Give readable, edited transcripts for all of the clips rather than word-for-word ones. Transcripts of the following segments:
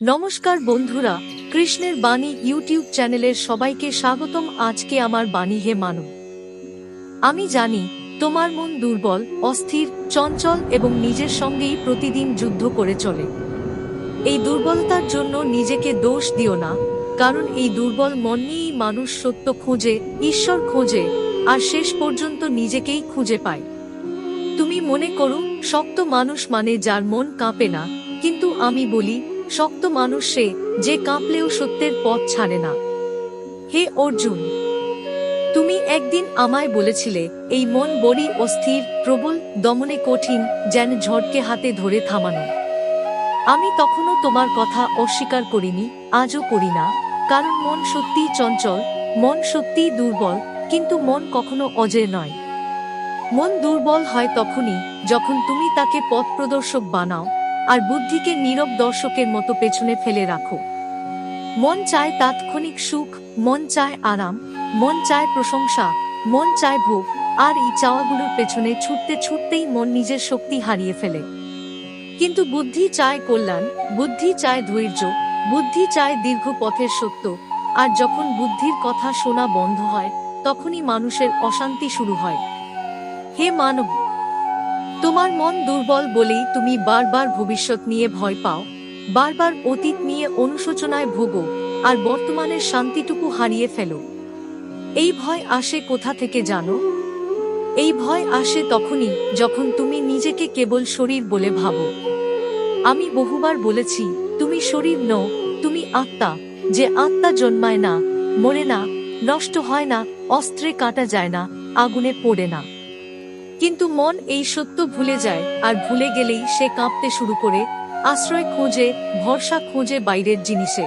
নমস্কার বন্ধুরা, কৃষ্ণের বাণী ইউটিউব চ্যানেলের সবাইকে স্বাগতম। আজকে আমার বাণী হে মানব। আমি জানি তোমার মন দুর্বল, অস্থির, চঞ্চল এবং নিজের সঙ্গেই প্রতিদিন যুদ্ধ করে চলে। এই দুর্বলতার জন্য নিজেকে দোষ দিও না, কারণ এই দুর্বল মন নিয়েই মানুষ সত্য খোঁজে, ঈশ্বর খোঁজে, আর শেষ পর্যন্ত নিজেকেই খুঁজে পায়। তুমি মনে করো শক্ত মানুষ মানে যার মন কাঁপে না, কিন্তু আমি বলি শক্ত মানুষ সে যে কাঁপলেও সত্যের পথ ছাড়ে না। হে অর্জুন, তুমি একদিন আমায় বলেছিলে এই মন বড়ই অস্থির, প্রবল, দমনে কঠিন, যেন ঝড়কে হাতে ধরে থামানো। আমি তখনও তোমার কথা অস্বীকার করিনি, আজও করি না, কারণ মন সত্যিই চঞ্চল, মন সত্যিই দুর্বল, কিন্তু মন কখনো অজেয় নয়। মন দুর্বল হয় তখনই যখন তুমি তাকে পথ প্রদর্শক বানাও আর বুদ্ধিকে নীরব দর্শকের মতো পেছনে ফেলে রাখো। মন চায় তাৎক্ষণিক সুখ, মন চায় আরাম, মন চায় প্রশংসা, মন চায় ভোগ, আর এই চাওয়াগুলোর পেছনে ছুটতে ছুটতেই মন নিজের শক্তি হারিয়ে ফেলে। কিন্তু বুদ্ধি চায় কল্যাণ, বুদ্ধি চায় ধৈর্য, বুদ্ধি চায় দীর্ঘ পথের সত্য। আর যখন বুদ্ধির কথা শোনা বন্ধ হয়, তখনই মানুষের অশান্তি শুরু হয়। হে মানব, তোমার মন দুর্বল বলেই তুমি বারবার ভবিষ্যৎ নিয়ে ভয় পাও, বারবার অতীত নিয়ে অনুশোচনায় ভোগো, আর বর্তমানের শান্তিটুকু হারিয়ে ফেলো। এই ভয় আসে কোথা থেকে জানো? এই ভয় আসে তখনই যখন তুমি নিজেকে কেবল শরীর বলে ভাবো। আমি বহুবার বলেছি, তুমি শরীর নও, তুমি আত্মা, যে আত্মা জন্মায় না, মরে না, নষ্ট হয় না, অস্ত্রে কাটা যায় না, আগুনে পোড়ে না। কিন্তু মন এই সত্য ভুলে যায়, আর ভুলে গেলেই সে কাঁপতে শুরু করে, আশ্রয় খোঁজে, ভরসা খোঁজে বাইরের জিনিসে।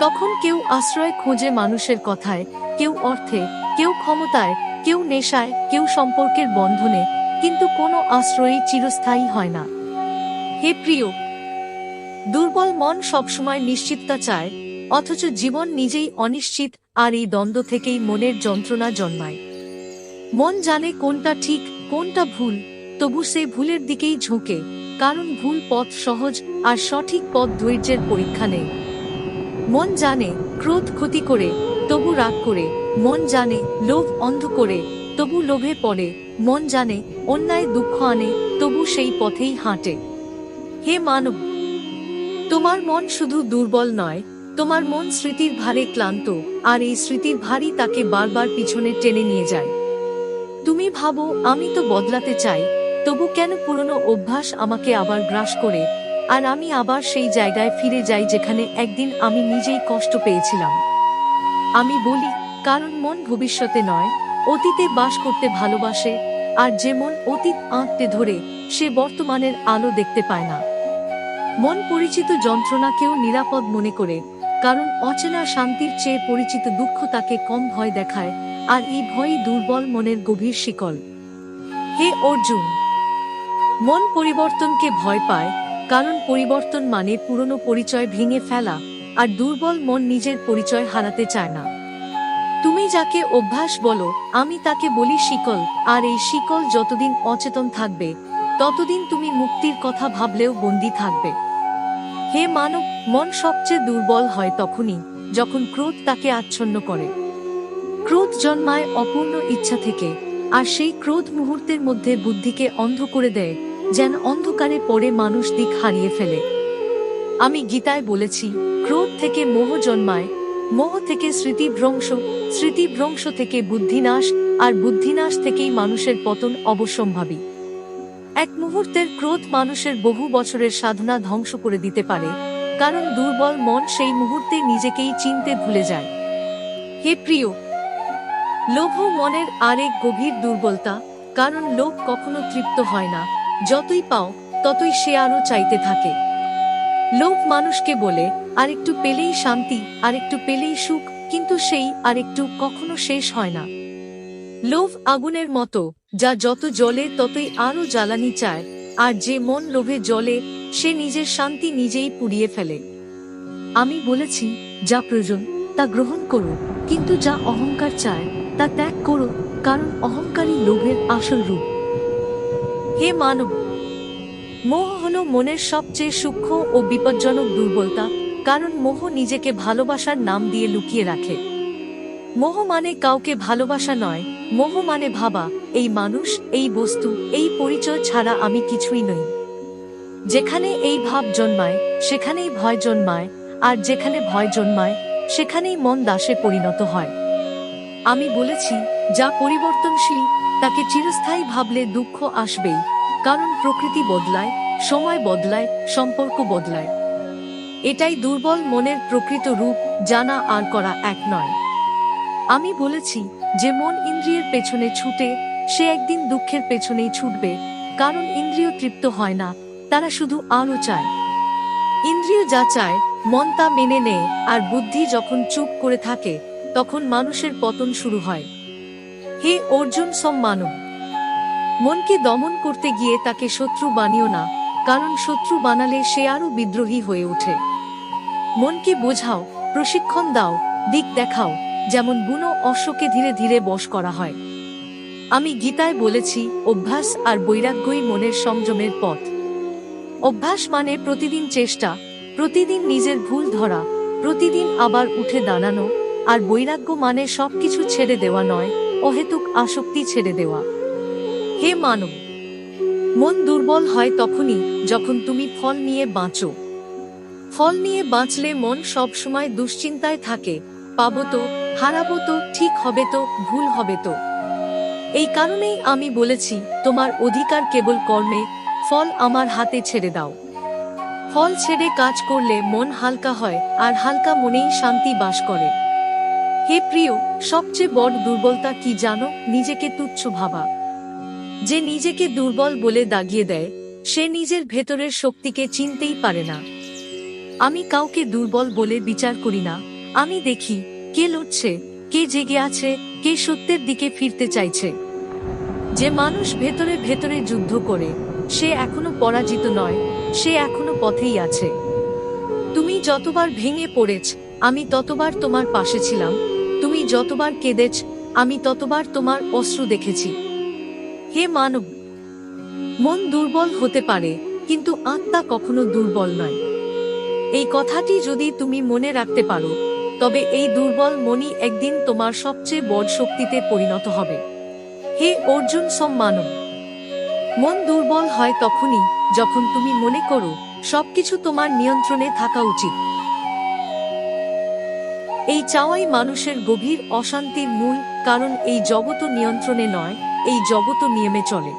তখন কেউ আশ্রয় খোঁজে মানুষের কথায়, কেউ অর্থে, কেউ ক্ষমতায়, কেউ নেশায়, কেউ সম্পর্কের বন্ধনে, কিন্তু কোনো আশ্রয়ই চিরস্থায়ী হয় না। হে প্রিয়, দুর্বল মন সবসময় নিশ্চিততা চায়, অথচ জীবন নিজেই অনিশ্চিত, আর এই দ্বন্দ্ব থেকেই মনের যন্ত্রণা জন্মায়। মন জানে কোনটা ঠিক, কোনটা ভুল, তবু সে ভুলের দিকেই ঝোঁকে, কারণ ভুল পথ সহজ, আর সঠিক পথ ধৈর্যের পরীক্ষা নেই। মন জানে ক্রোধ ক্ষতি করে, তবু রাগ করে। মন জানে লোভ অন্ধ করে, তবু লোভে পড়ে। মন জানে অন্যায় দুঃখ আনে, তবু সেই পথেই হাঁটে। হে মানব, তোমার মন শুধু দুর্বল নয়, তোমার মন স্মৃতির ভারে ক্লান্ত, আর এই স্মৃতির ভারই তাকে বারবার পিছনে টেনে নিয়ে যায়। তুমি ভাবো আমি তো বদলাতে চাই, তবু কেন পুরনো অভ্যাস আমাকে আবার গ্রাস করে, আর আমি আবার সেই জায়গায় ফিরে যাই যেখানে একদিন আমি নিজেই কষ্ট পেয়েছিলাম। আমি বলি, কারণ মন ভবিষ্যতে নয়, অতীতে বাস করতে ভালোবাসে, আর যে মন অতীত আঁকতে ধরে, সে বর্তমানের আলো দেখতে পায় না। মন পরিচিত যন্ত্রণাকেও নিরাপদ মনে করে, কারণ অচেনা শান্তির চেয়ে পরিচিত দুঃখ তাকে কম ভয় দেখায়, আর এই ভয়ই দুর্বল মনের গভীর শিকল। হে অর্জুন, মন পরিবর্তনকে ভয় পায়, কারণ পরিবর্তন মানে পুরনো পরিচয় ভেঙে ফেলা, আর দুর্বল মন নিজের পরিচয় হারাতে চায় না। তুমি যাকে অভ্যাস বলো, আমি তাকে বলি শিকল, আর এই শিকল যতদিন অচেতন থাকবে, ততদিন তুমি মুক্তির কথা ভাবলেও বন্দী থাকবে। হে মানব, মন সবচেয়ে দুর্বল হয় তখনই যখন ক্রোধ তাকে আচ্ছন্ন করে। ক্রোধ জন্মায় অপূর্ণ ইচ্ছা থেকে, আর সেই ক্রোধ মুহূর্তের মধ্যে বুদ্ধিকে অন্ধ করে দেয়, যেন অন্ধকারে পড়ে মানুষ দিক হারিয়ে ফেলে। আমি গীতায় বলেছি, ক্রোধ থেকে মোহ জন্মায়, মোহ থেকে স্মৃতিভ্রংশ, স্মৃতিভ্রংশ থেকে বুদ্ধিনাশ, আর বুদ্ধিনাশ থেকেই মানুষের পতন অবশ্যম্ভাবী। এক মুহূর্তের ক্রোধ মানুষের বহু বছরের সাধনা ধ্বংস করে দিতে পারে, কারণ দুর্বল মন সেই মুহূর্তে নিজেকেই চিনতে ভুলে যায়। হে প্রিয়, লোভ মনের আরেক গভীর দুর্বলতা, কারণ লোভ কখনো তৃপ্ত হয় না, যতই পাও ততই সে আরো চাইতে থাকে। লোভ মানুষকে বলে আরেকটু পেলেই শান্তি, আরেকটু পেলেই সুখ, কিন্তু সেই আরেকটু কখনো শেষ হয় না। লোভ আগুনের মতো, যা যত জ্বলে ততই আরো জ্বালানি চায়, আর যে মন লোভে জ্বলে, সে নিজের শান্তি নিজেই পুড়িয়ে ফেলে। আমি বলেছি, যা প্রয়োজন তা গ্রহণ করো, কিন্তু যা অহংকার চায় তা ত্যাগ করো, কারণ অহংকারই লোভের আসল রূপ। হে মানব, মোহ হলো মনের সবচেয়ে সূক্ষ্ম ও বিপজ্জনক দুর্বলতা, কারণ মোহ নিজেকে ভালোবাসার নাম দিয়ে লুকিয়ে রাখে। মোহ মানে কাউকে ভালোবাসা নয়, মোহ মানে ভাবা, এই মানুষ, এই বস্তু, এই পরিচয় ছাড়া আমি কিছুই নই। যেখানে এই ভাব জন্মায় সেখানেই ভয় জন্মায়, আর যেখানে ভয় জন্মায় সেখানেই মন দাসে পরিণত হয়। আমি বলেছি, যা পরিবর্তনশীল তাকে চিরস্থায়ী ভাবলে দুঃখ আসবেই, কারণ প্রকৃতি বদলায়, সময় বদলায়, সম্পর্ক বদলায়। এটাই দুর্বল মনের প্রকৃত রূপ, জানা আর করা এক নয়। আমি বলেছি, যে মন ইন্দ্রিয়ের পেছনে ছুটে সে একদিন দুঃখের পেছনেই ছুটবে, কারণ ইন্দ্রিয় তৃপ্ত হয় না, তারা শুধু আরও চায়। ইন্দ্রিয় যা চায় মন তা মেনে নেয়, আর বুদ্ধি যখন চুপ করে থাকে তখন মানুষের পতন শুরু হয়। হে অর্জুন, মানব মনকে দমন করতে গিয়ে তাকে শত্রু বানিও না, কারণ শত্রু বানালে সে আরও বিদ্রোহী হয়ে ওঠে। মনকে বোঝাও, প্রশিক্ষণ দাও, দিক দেখাও, যেমন বুনো অশ্বকে ধীরে ধীরে বশ করা হয়। আমি গীতায় বলেছি, অভ্যাস আর বৈরাগ্যই মনের সংযমের পথ। অভ্যাস মানে প্রতিদিন চেষ্টা, প্রতিদিন নিজের ভুল ধরা, প্রতিদিন আবার উঠে দাঁড়ানো, আর বৈরাগ্য মানে সবকিছু ছেড়ে দেওয়া নয়, অহেতুক আসক্তি ছেড়ে দেওয়া। হে মানব, মন দুর্বল হয় তখনই যখন তুমি ফল নিয়ে বাঁচো। ফল নিয়ে বাঁচলে মন সবসময় দুশ্চিন্তায় থাকে, পাবো তো, হারাবো তো, ঠিক হবে তো, ভুল হবে তো। এই কারণেই আমি বলেছি, তোমার অধিকার কেবল কর্মে, ফল আমার হাতে ছেড়ে দাও। ফল ছেড়ে কাজ করলে মন হালকা হয়, আর হালকা মনেই শান্তি বাস করে। হে প্রিয়, সবচেয়ে বড় দুর্বলতা কি জানো? নিজেকে তুচ্ছ ভাবা। যে নিজেকে দুর্বল বলে দাগিয়ে দেয় সে নিজের ভেতরের শক্তিকে চিনতেই পারে না। আমি কাউকে দুর্বল বলে বিচার করি না, আমি দেখি কে লড়ছে, কে জেগে আছে, কে সত্যের দিকে ফিরতে চাইছে। যে মানুষ ভেতরে ভেতরে যুদ্ধ করে সে এখনো পরাজিত নয়, সে এখনো পথেই আছে। তুমি যতবার ভেঙে পড়েছ আমি ততবার তোমার পাশে ছিলাম, তুমি যতবার কেঁদেছ আমি ততবার তোমার অশ্রু দেখেছি। হে মানব, মন দুর্বল হতে পারে কিন্তু আত্মা কখনো দুর্বল নয়। এই কথাটি যদি তুমি মনে রাখতে পারো তবে এই দুর্বল মনই একদিন তোমার সবচেয়ে বড় শক্তিতে পরিণত হবে। হে অর্জুন, মানব মন দুর্বল হয় তখনই যখন তুমি মনে করো সবকিছু তোমার নিয়ন্ত্রণে থাকা উচিত। এই চাওয়াই মানুষের গভীর অশান্তির মূল, কারণ এই জগৎ নিয়ন্ত্রণে নয়, এই জগৎ নিয়মে চলে।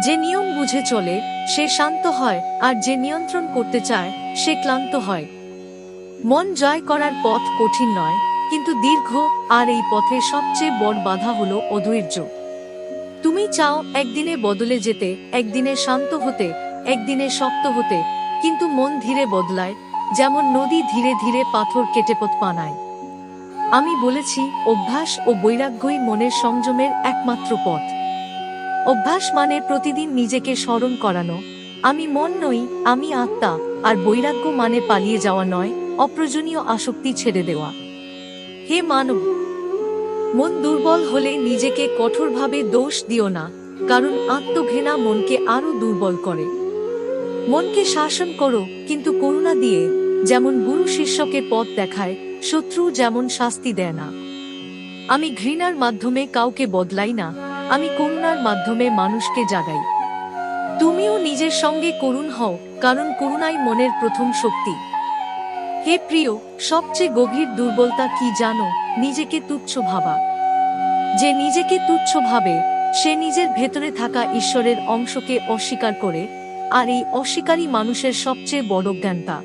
যে নিয়ম বুঝে চলে সে শান্ত হয়, আর যে নিয়ন্ত্রণ করতে চায় সে ক্লান্ত হয়। মন জয় করার পথ কঠিন নয়, কিন্তু দীর্ঘ, আর এই পথে সবচেয়ে বড় বাধা হলো অধৈর্য। তুমি চাও একদিনে বদলে যেতে, একদিনে শান্ত হতে, একদিনে শক্ত হতে, কিন্তু মন ধীরে বদলায়, যেমন নদী ধীরে ধীরে পাথর কেটে পথ বানায়। আমি বলেছি, অভ্যাস ও বৈরাগ্যই মনের সংযমের একমাত্র পথ। অভ্যাস মানে প্রতিদিন নিজেকে স্মরণ করানো, আমি মন নই, আমি আত্মা। আর বৈরাগ্য মানে পালিয়ে যাওয়া নয়, অপ্রয়োজনীয় আসক্তি ছেড়ে দেওয়া। হে মানব, মন দুর্বল হলে নিজেকে কঠোরভাবে দোষ দিও না, কারণ আত্মঘৃণা মনকে আরো দুর্বল করে। মনকে শাসন করো, কিন্তু করুণা দিয়ে, যেমন গুরু শিষ্যকে পথ দেখায়, শত্রু যেমন শাস্তি দেয় না। আমি ঘৃণার মাধ্যমে কাউকে বদলাই না, আমি করুণার মাধ্যমে মানুষকে জাগাই। তুমিও নিজের সঙ্গে করুণ হও, কারণ করুণাই মনের প্রথম শক্তি। হে প্রিয়, সবচেয়ে গভীর দুর্বলতা কি জানো? নিজেকে তুচ্ছ ভাবা। যে নিজেকে তুচ্ছ ভাবে সে নিজের ভেতরে থাকা ঈশ্বরের অংশকে অস্বীকার করে, আর এই অস্বীকারী মানুষের সবচেয়ে বড় জ্ঞানতা।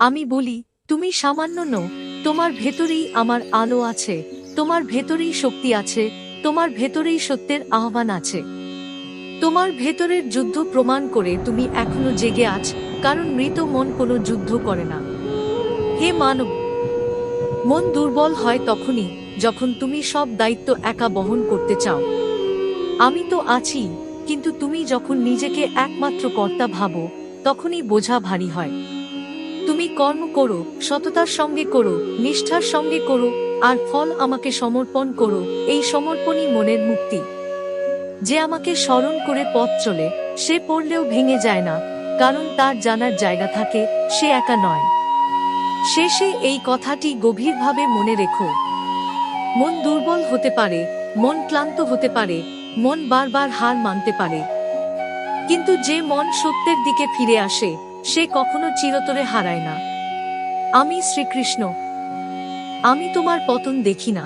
আমি বলি, তুমি সামান্য নও, তোমার ভেতরেই আমার আলো আছে, তোমার ভেতরেই শক্তি আছে, তোমার ভেতরেই সত্যের আহ্বান আছে। তোমার ভেতরের যুদ্ধ প্রমাণ করে তুমি এখনো জেগে আছ, কারণ মৃত মন কোনো যুদ্ধ করে না। হে মানব, মন দুর্বল হয় তখনই যখন তুমি সব দায়িত্ব একা বহন করতে চাও। আমি তো আছি, কিন্তু তুমি যখন নিজেকে একমাত্র কর্তা ভাবো তখনই বোঝা ভারী হয়। তুমি কর্ম করো, সততার সঙ্গে করো, নিষ্ঠার সঙ্গে করো, আর ফল আমাকে সমর্পণ করো। এই সমর্পণই মনের মুক্তি। যে আমাকে স্মরণ করে পথ চলে সে পড়লেও ভেঙে যায় না, কারণ তার জানার জায়গা থাকে, সে একা নয়। শেষে এই কথাটি গভীরভাবে মনে রেখো। মন দুর্বল হতে পারে, মন ক্লান্ত হতে পারে, মন বারবার হার মানতে পারে, কিন্তু যে মন সত্যের দিকে ফিরে আসে, সে কখনো চিরতরে হারায় না। আমি শ্রীকৃষ্ণ। আমি তোমার পতন দেখি না।